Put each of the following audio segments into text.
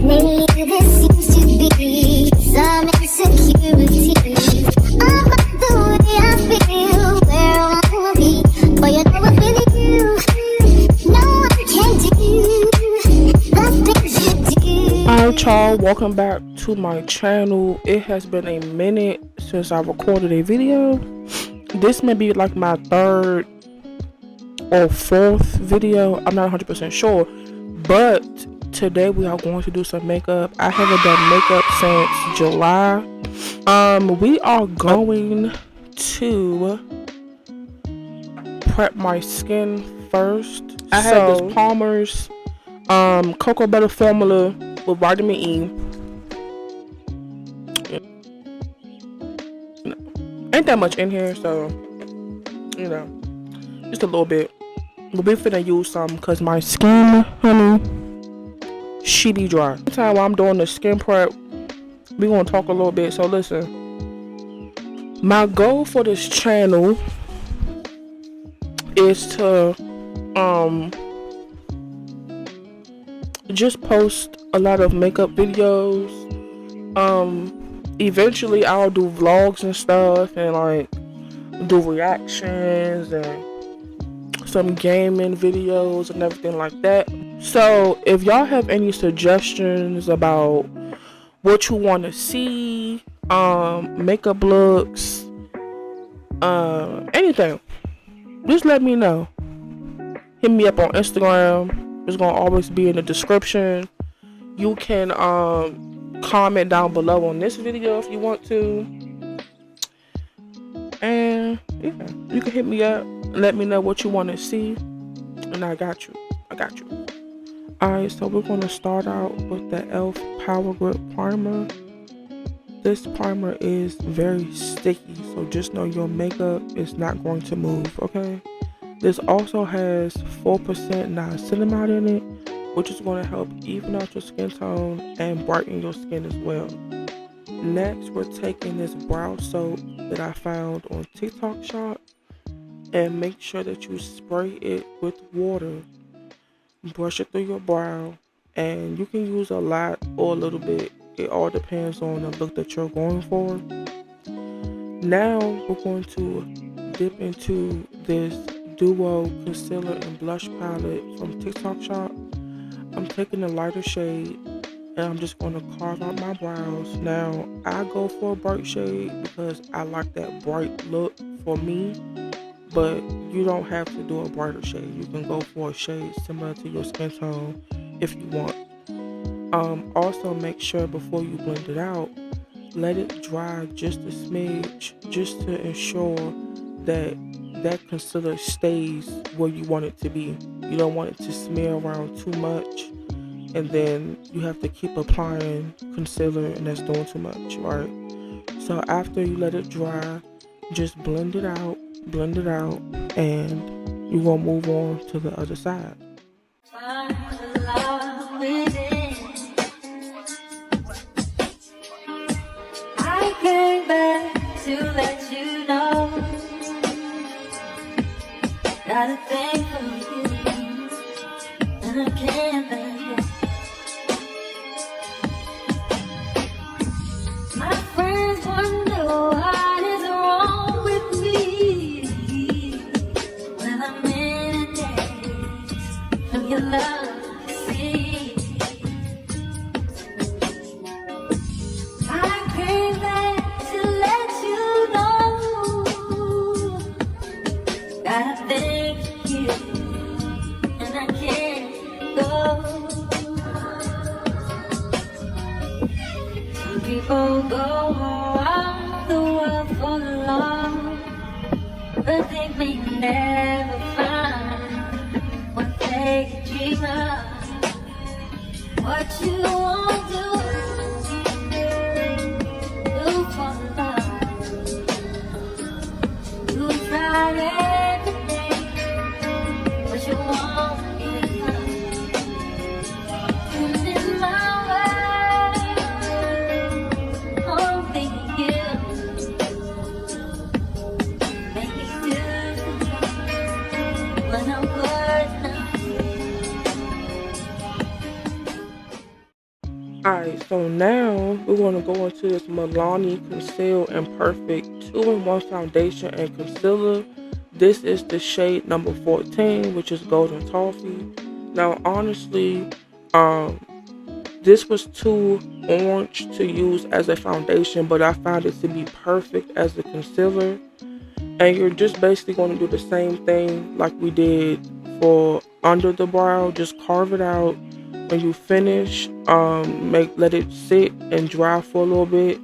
Maybe this seems to be some insecurity about the way I feel, where I wanna be. But you know with you, no one can do the things you do. Alright y'all, welcome back to my channel. It has been a minute since I recorded a video. This may be like my third or fourth video, I'm not 100% sure, but today we are going to do some makeup. I haven't done makeup since July. We are going to prep my skin first. I have this Palmer's cocoa butter formula with vitamin E. Ain't that much in here, so you know, just a little bit. But we finna use some because my skin, honey, she be dry. Time while I'm doing the skin prep, we gonna talk a little bit. So listen, my goal for this channel is to just post a lot of makeup videos. Eventually I'll do vlogs and stuff, and like do reactions and some gaming videos and everything like that. So if y'all have any suggestions about what you want to see, makeup looks, anything, just let me know. Hit me up on Instagram. It's gonna always be in the description. You can comment down below on this video if you want to, and yeah, you can hit me up, let me know what you want to see, and I got you. Alright, so we're going to start out with the e.l.f. Power Grip Primer. This primer is very sticky, so just know your makeup is not going to move, okay? This also has 4% niacinamide in it, which is going to help even out your skin tone and brighten your skin as well. Next, we're taking this brow soap that I found on TikTok Shop, and make sure that you spray it with water. Brush it through your brow, and you can use a lot or a little bit. It all depends on the look that you're going for. Now we're going to dip into this Duo Concealer and Blush Palette from TikTok Shop. I'm taking a lighter shade, and I'm just going to carve out my brows. Now, I go for a bright shade because I like that bright look for me, but you don't have to do a brighter shade. You can go for a shade similar to your skin tone if you want. Also, make sure before you blend it out, let it dry just a smidge, just to ensure that that concealer stays where you want it to be. You don't want it to smear around too much, and then you have to keep applying concealer, and that's doing too much, right? So after you let it dry, just blend it out, and you're gonna move on to the other side. I came back to let you know got a thing for you, and I can't let it. My friends wonder what is wrong with me when I'm in a daze from your love. See, I came back to let you know got a thing for you, and I can't go. Some people go around the world for love, but they may never find what they dream of. What you won't do for love. You try everything, but you won't give up. And in my world, only you make me do when I'm worth nothing. Alright, so now we're going to go into this Milani Conceal and Perfect 2-in-1 foundation and concealer. This is the shade number 14, which is Golden Toffee. Now, honestly, um, this was too orange to use as a foundation, but I found it to be perfect as a concealer. And you're just basically going to do the same thing like we did for under the brow. Just carve it out. When you finish, let it sit and dry for a little bit,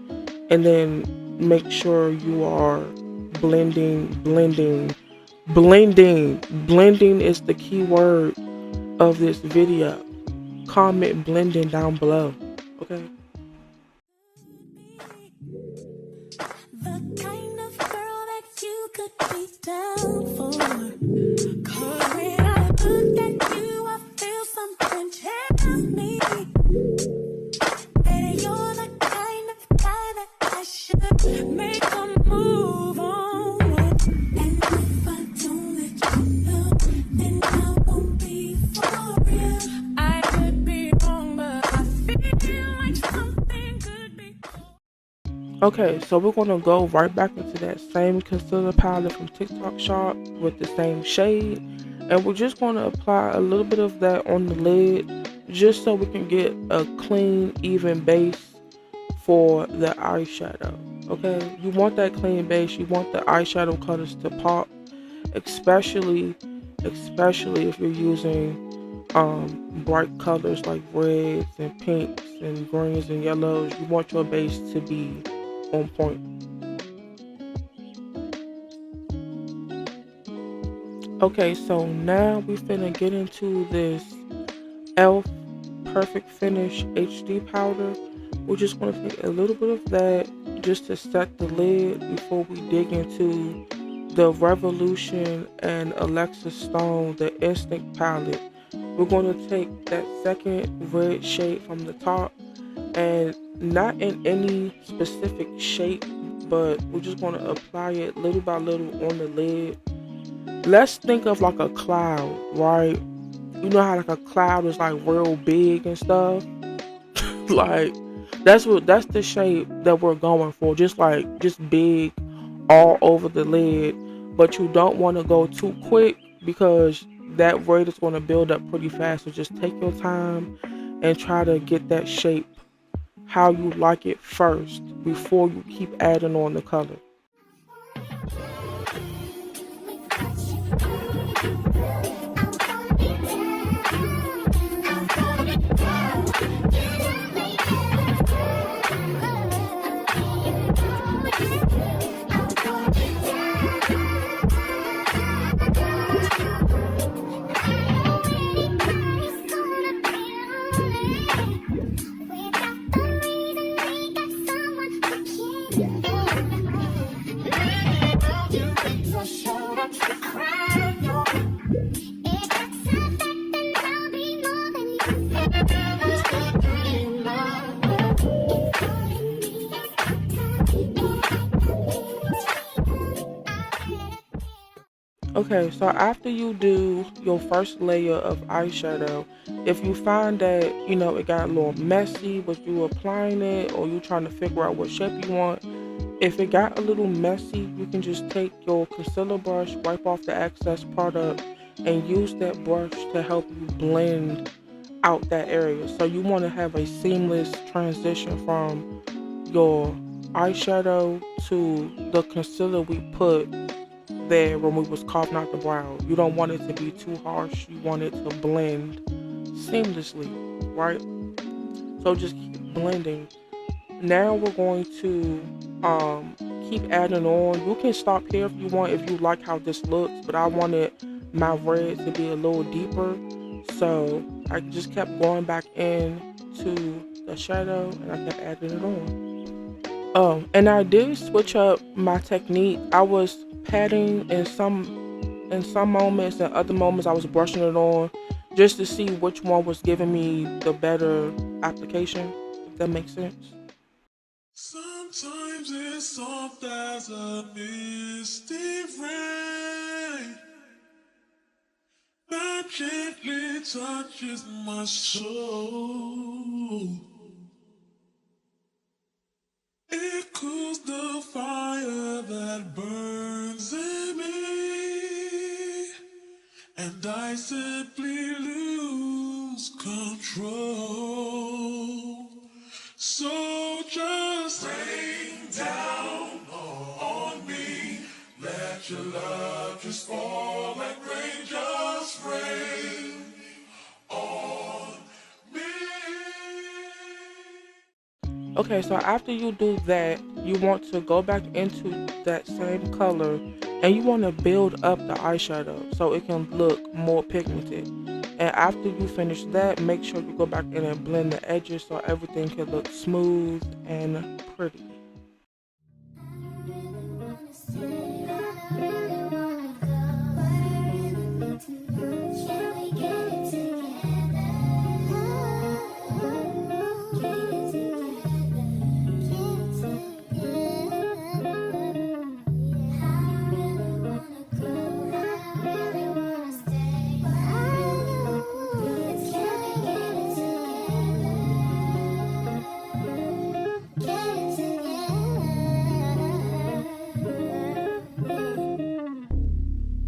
and then make sure you are blending. Blending is the key word of this video. Comment blending down below. Okay. The kind of girl that you could be down for. 'Cause when I look at you, I feel something tell me that you're the kind of guy that I should make a move on. And if I don't let you know, then I won't be for real. I could be wrong, but I feel like something could be. Okay, so we're gonna go right back into that same concealer palette from TikTok Shop with the same shade, and we're just gonna apply a little bit of that on the lid, just so we can get a clean, even base for the eyeshadow. Okay, you want that clean base. You want the eyeshadow colors to pop, especially if you're using bright colors like reds and pinks and greens and yellows. You want your base to be on point. Okay, so now we finna get into this e.l.f. Perfect Finish HD powder. We're just gonna take a little bit of that just to set the lid before we dig into the Revolution and Alexis Stone, the Instinct palette. We're gonna take that second red shade from the top, and not in any specific shape, but we're just going to apply it little by little on the lid. Let's think of like a cloud, right? You know how like a cloud is like real big and stuff. Like that's the shape that we're going for, just big all over the lid. But you don't want to go too quick because that red is going to build up pretty fast. So just take your time and try to get that shape how you like it first before you keep adding on the color. Okay, so after you do your first layer of eyeshadow, if you find that, it got a little messy with you applying it, or you trying to figure out what shape you want, if it got a little messy, you can just take your concealer brush, wipe off the excess product, and use that brush to help you blend out that area. So you want to have a seamless transition from your eyeshadow to the concealer we put there when we was carving out the brow. You don't want it to be too harsh. You want it to blend seamlessly, right? So just keep blending. Now we're going to keep adding on. You can stop here if you want, if you like how this looks, but I wanted my red to be a little deeper, so I just kept going back in to the shadow and I kept adding it on. And I did switch up my technique. I was patting in some moments, and other moments I was brushing it on just to see which one was giving me the better application, if that makes sense. Sometimes it's soft as a misty rain that gently touches my soul. It cools the fire that burns in me, and I simply lose control. So just rain down on me, let your love just fall like rain, just rain on me. Okay, so after you do that, you want to go back into that same color and you want to build up the eyeshadow so it can look more pigmented. And after you finish that, make sure you go back in and blend the edges so everything can look smooth and pretty.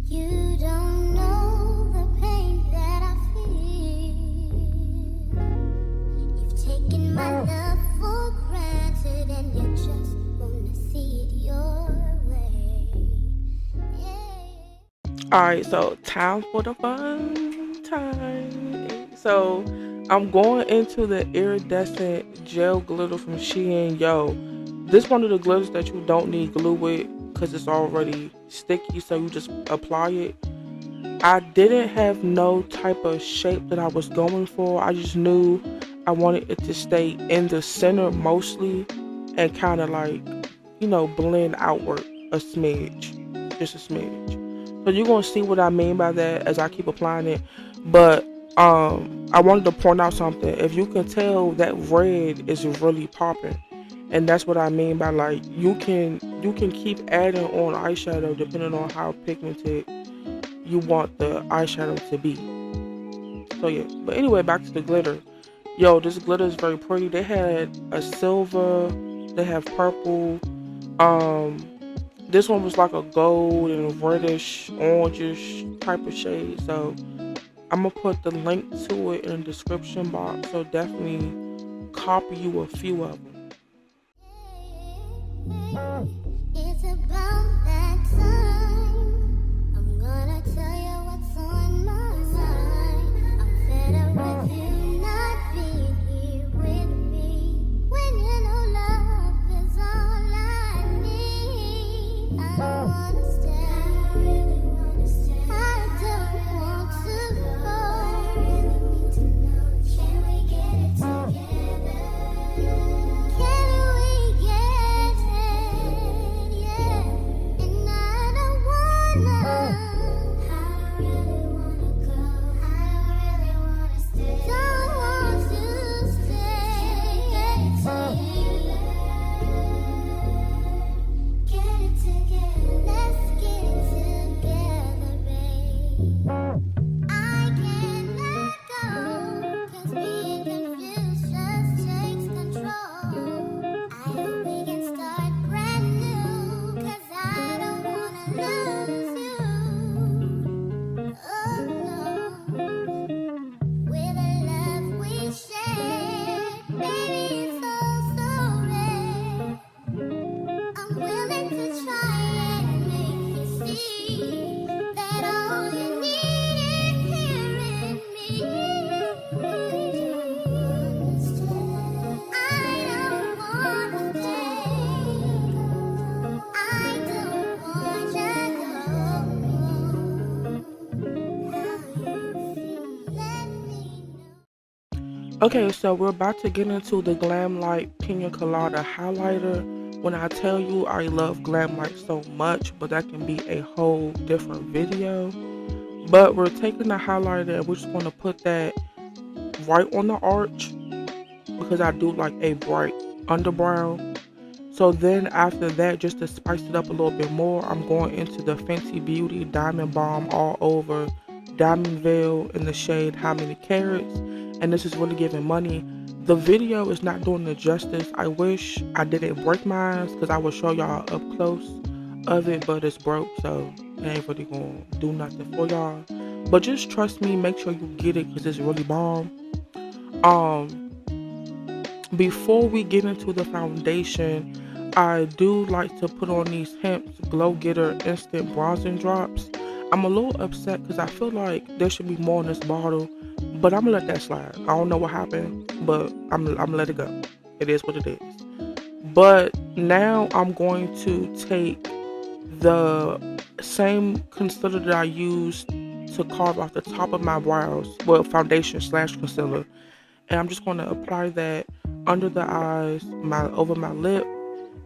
You don't know the pain that I feel. You've taken my love for granted and you just wanna see it your way. Yeah. Alright, so time for the fun time. So I'm going into the iridescent gel glitter from Shein. Yo, this one of the glitters that you don't need glue with because it's already sticky, so you just apply it. I didn't have no type of shape that I was going for. I just knew I wanted it to stay in the center mostly and kind of like, blend outward a smidge, just a smidge. So you're going to see what I mean by that as I keep applying it. But I wanted to point out something. If you can tell, that red is really popping. And that's what I mean by, like, you can keep adding on eyeshadow depending on how pigmented you want the eyeshadow to be. So yeah, but anyway, back to the glitter. Yo, this glitter is very pretty. They had a silver, they have purple. This one was like a gold and reddish, orangish type of shade. So I'm gonna put the link to it in the description box. So definitely copy you a few of them. It's about that time. I'm gonna tell you what's on my mind. I'm fed up with you not being here with me. When you know love is all I need. I don't wanna stay. I really wanna stay. I don't want to go. I really need to know. Can we get it together? Can we get it? Yeah. And I don't wanna. I really wanna go. I really wanna stay. Don't want to stay. Get it together. Get it together. Let's get it together, babe. I can't let go, 'cause being confused just takes control. I hope we can start brand new, 'cause I don't wanna lose you. Oh no. With the love we share, baby, it's all so rare. I'm willing to try and make you see that all you need is here in me. I don't wanna stay. I don't wanna go. Let me know. Okay, so we're about to get into the Glamlite Pina Colada highlighter. When I tell you I love Glamlite so much, but that can be a whole different video. But we're taking the highlighter and we're just going to put that right on the arch because I do like a bright underbrow. So then after that, just to spice it up a little bit more, I'm going into the Fenty Beauty Diamond Balm All Over Diamond Veil in the shade How Many Carats. And this is really giving money. The video is not doing it justice. I wish I didn't break mine because I would show y'all up close of it, but it's broke, so it ain't really gonna do nothing for y'all. But just trust me, make sure you get it because it's really bomb. Before we get into the foundation, I do like to put on these Hemp's Glow Getter Instant Bronzing Drops. I'm a little upset because I feel like there should be more in this bottle, but I'm gonna let that slide. I don't know what happened, but I'm gonna let it go. It is what it is. But now I'm going to take the same concealer that I used to carve off the top of my brows, well, foundation / concealer, and I'm just going to apply that under the eyes, over my lip,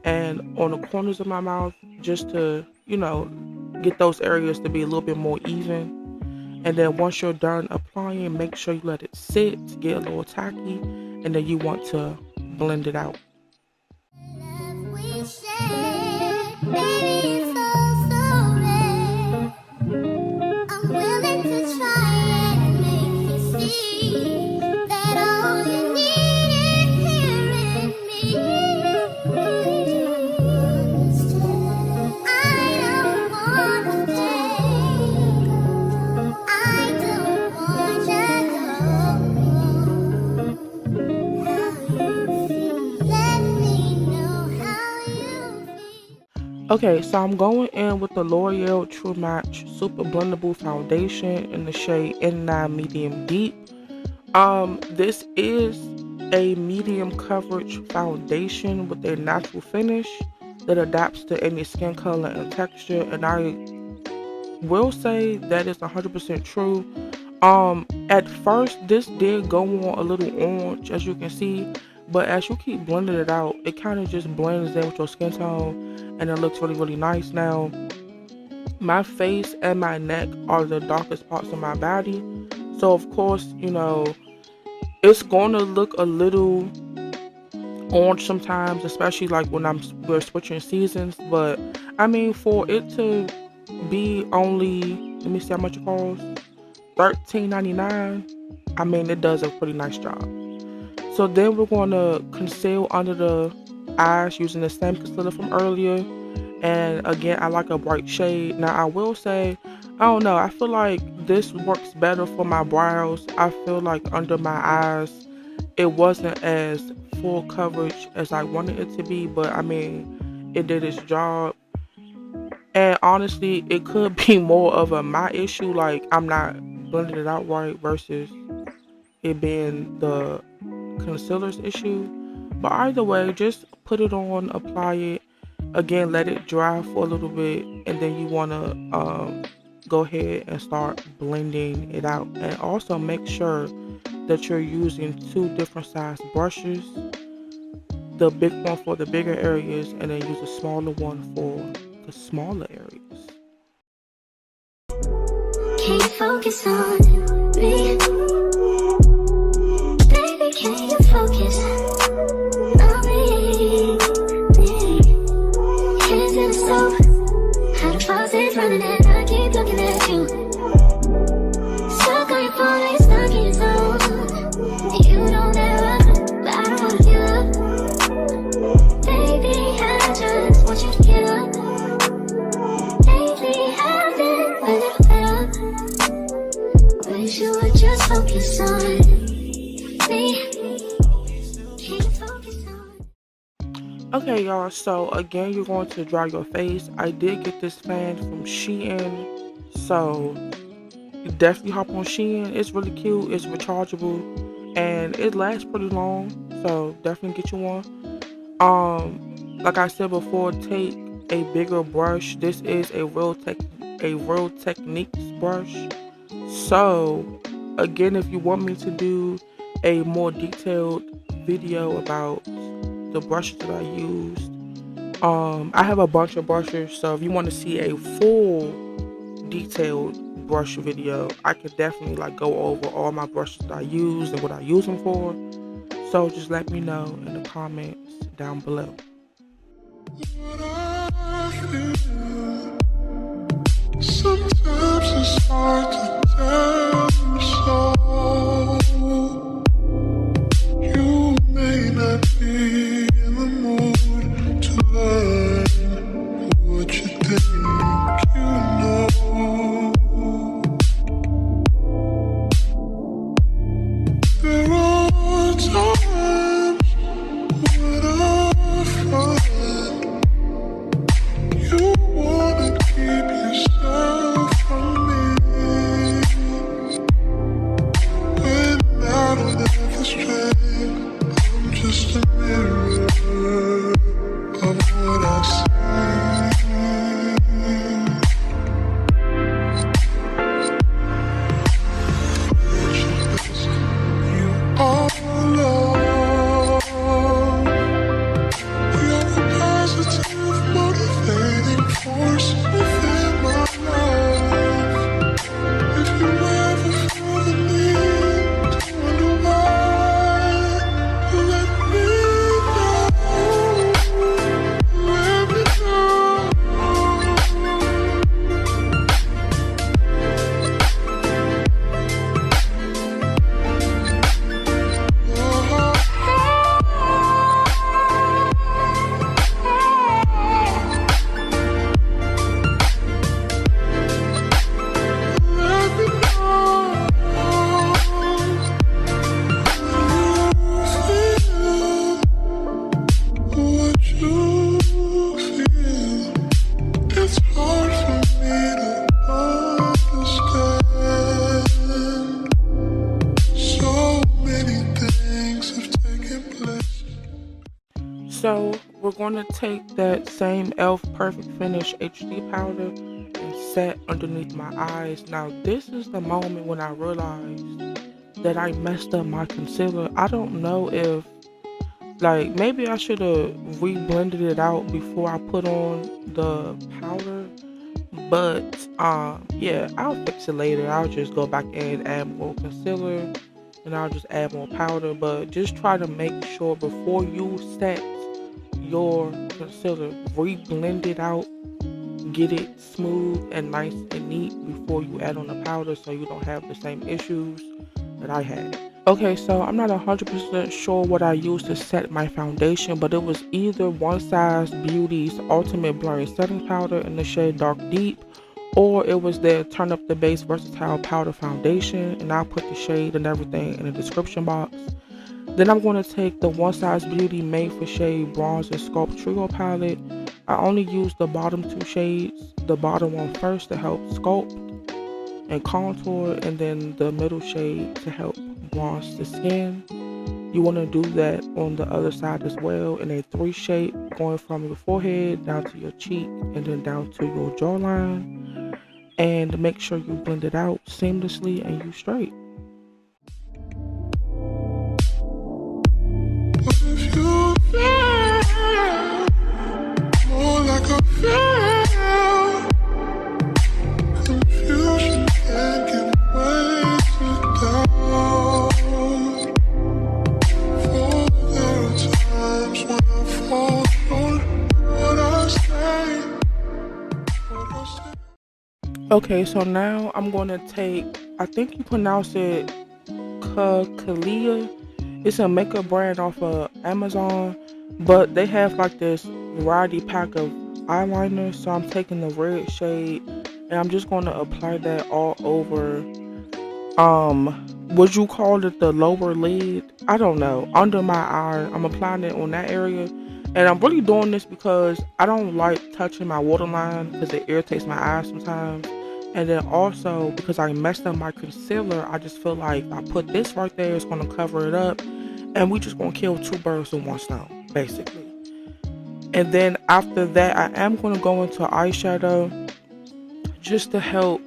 and on the corners of my mouth, just to, you know, get those areas to be a little bit more even. And then once you're done applying, make sure you let it sit, get a little tacky, and then you want to blend it out. Love we share, baby, it's so rare. I'm willing to try and make you see that all you need is here in me. I don't wanna stay. I don't want you to go. How you feel? Let me know how you feel. Okay, so I'm going in with the L'Oreal True Match Super Blendable Foundation in the shade N9 Medium Deep. This is a medium coverage foundation with a natural finish that adapts to any skin color and texture, and I will say that is 100% true. At first this did go on a little orange, as you can see, but as you keep blending it out, it kind of just blends in with your skin tone, and it looks really, really nice. Now, my face and my neck are the darkest parts of my body, so of course, you know, it's gonna look a little orange sometimes, especially like when we're switching seasons. But I mean, for it to be only, let me see how much it costs, $13.99. I mean, it does a pretty nice job. So then we're going to conceal under the eyes using the same concealer from earlier. And again, I like a bright shade. Now, I will say, I don't know, I feel like this works better for my brows. I feel like under my eyes, it wasn't as full coverage as I wanted it to be. But I mean, it did its job. And honestly, it could be more of my issue. Like, I'm not blending it out right versus it being the concealer's issue. But either way, just put it on, apply it. Again, let it dry for a little bit, and then you want to go ahead and start blending it out. And also make sure that you're using 2 different size brushes. The big one for the bigger areas, and then use a smaller one for the smaller areas. Can you focus on me? Baby, can you focus on me? Hands in the stove, how the faucet's running and I keep looking at you. Stuck on your phone, you're stuck in your zone. You don't ever, but I don't wanna give up. Baby, I just want you to get up. Lately, I've been a little better. Wish you would just focus on me. Can you focus on? Okay, y'all, so again, you're going to dry your face. I did get this fan from Shein, so definitely hop on Shein. It's really cute, it's rechargeable, and it lasts pretty long, so definitely get you one. Like I said before, take a bigger brush. This is a Real Techniques brush. So again, if you want me to do a more detailed video about the brushes that I used, I have a bunch of brushes, so if you want to see a full detailed brush video, I could definitely like go over all my brushes that I use and what I use them for. So just let me know in the comments down below. Sometimes it's hard to tell you so. You There are times when I find you wanna keep yourself from me, when I don't have the strength. I'm just a mirror of what I see. So we're going to take that same e.l.f. Perfect Finish HD powder and set underneath my eyes. Now this is the moment when I realized that I messed up my concealer. I don't know if, like, maybe I should have re-blended it out before I put on the powder. But yeah, I'll fix it later. I'll just go back in, add more concealer, and I'll just add more powder. But just try to make sure before you set your concealer, re-blend it out, get it smooth and nice and neat before you add on the powder, so you don't have the same issues that I had. Okay, so I'm not 100% sure what I used to set my foundation, but it was either One Size Beauty's Ultimate Blurring Setting Powder in the shade Dark Deep, or it was their Turn Up the Base Versatile Powder Foundation, and I'll put the shade and everything in the description box. Then I'm going to take the One Size Beauty Made for Shade Bronze and Sculpt Trio palette. I only used the bottom two shades, the bottom one first to help sculpt and contour, and then the middle shade to help bronze the skin. You want to do that on the other side as well in a 3 shape, going from your forehead down to your cheek and then down to your jawline. And make sure you blend it out seamlessly and you straight. Okay, so now I'm going to take, I think you pronounce it Cakaila. It's a makeup brand off of Amazon, but they have like this variety pack of eyeliners. So I'm taking the red shade and I'm just going to apply that all over, would you call it the lower lid? I don't know, under my eye. I'm applying it on that area. And I'm really doing this because I don't like touching my waterline because it irritates my eyes sometimes. And then also because I messed up my concealer, I just feel like if I put this right there, it's going to cover it up. And we just going to kill 2 birds with 1 stone, basically. And then after that, I am going to go into eyeshadow just to help,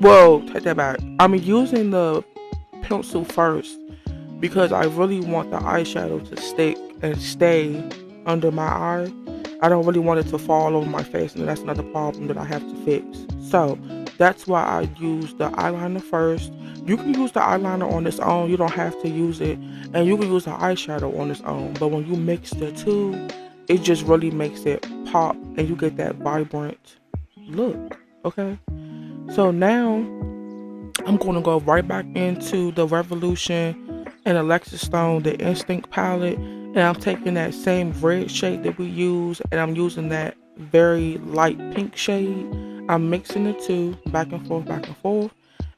well, take that back. I'm using the pencil first because I really want the eyeshadow to stick and stay under my eye. I don't really want it to fall over my face, and that's another problem that I have to fix. So that's why I use the eyeliner first. You can use the eyeliner on its own. You don't have to use it. And you can use the eyeshadow on its own. But when you mix the two, it just really makes it pop and you get that vibrant look. Okay? So now I'm going to go right back into the Revolution and Alexis Stone, the Instinct palette. And I'm taking that same red shade that we use, and I'm using that very light pink shade. I'm mixing the two back and forth,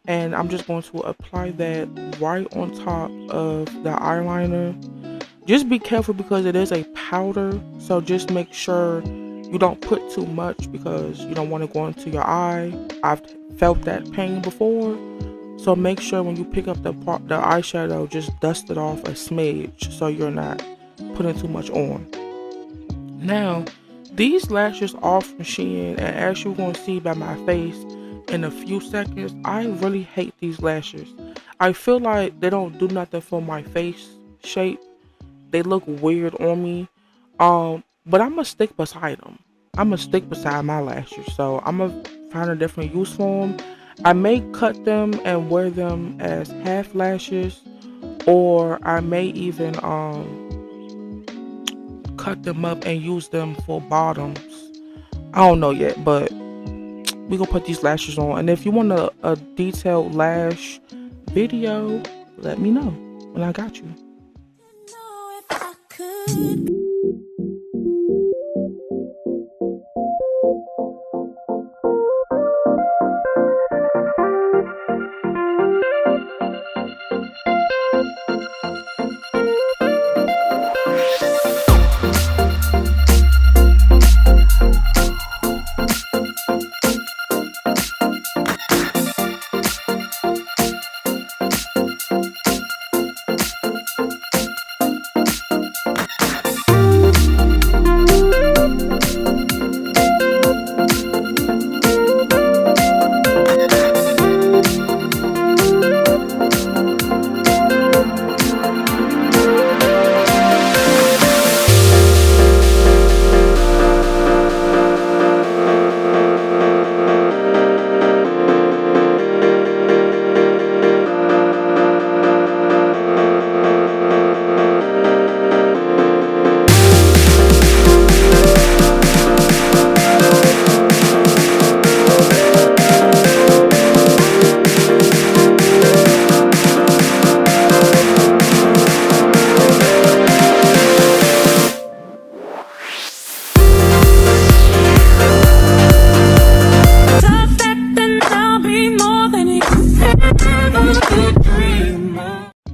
and I'm just going to apply that right on top of the eyeliner. Just be careful because it is a powder, so just make sure you don't put too much because you don't want to go into your eye. I've felt that pain before, so make sure when you pick up the eyeshadow, just dust it off a smidge so you're not putting too much on. Now, these lashes are from Shein, and as you're going to see by my face in a few seconds, I really hate these lashes. I feel like they don't do nothing for my face shape. They look weird on me. But I'm gonna stick beside them. I'm gonna stick beside my lashes. So I'm gonna find a different use for them. I may cut them and wear them as half lashes, or I may even cut them up and use them for bottoms. I don't know yet, but we gonna put these lashes on. And if you want a detailed lash video, let me know, and I got you.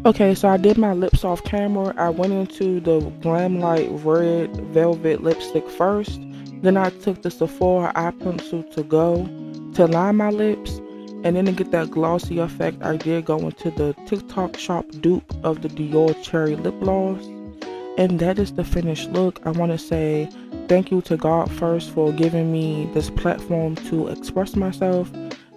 Okay, so I did my lips off camera. I went into the Glamlite Red Velvet Lipstick first. Then I took the Sephora eye pencil to go to line my lips. And then to get that glossy effect, I did go into the TikTok shop dupe of the Dior Cherry Lip Gloss. And that is the finished look. I want to say thank you to God first for giving me this platform to express myself.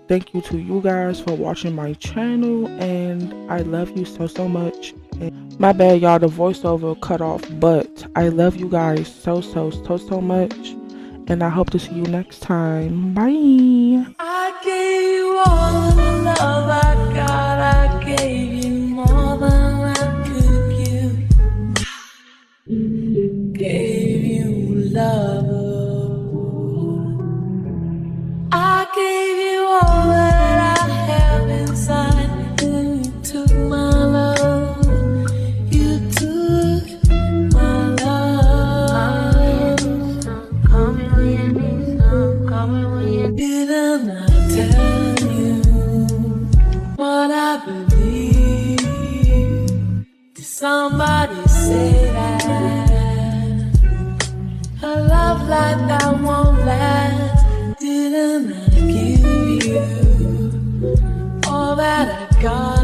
Thank you to you guys for watching my channel, and I love you so much. And my bad, y'all, the voiceover cut off, but I love you guys so much, and I hope to see you next time. Bye. I gave you all the love I got. I gave you more than I could give. Gave you love. I gave you all that I have inside. You took my love. You took my love. Call me when you need some. Call me when you didn't I tell you what I believe? Did somebody say that a love like that won't last? Didn't I give you all that I got?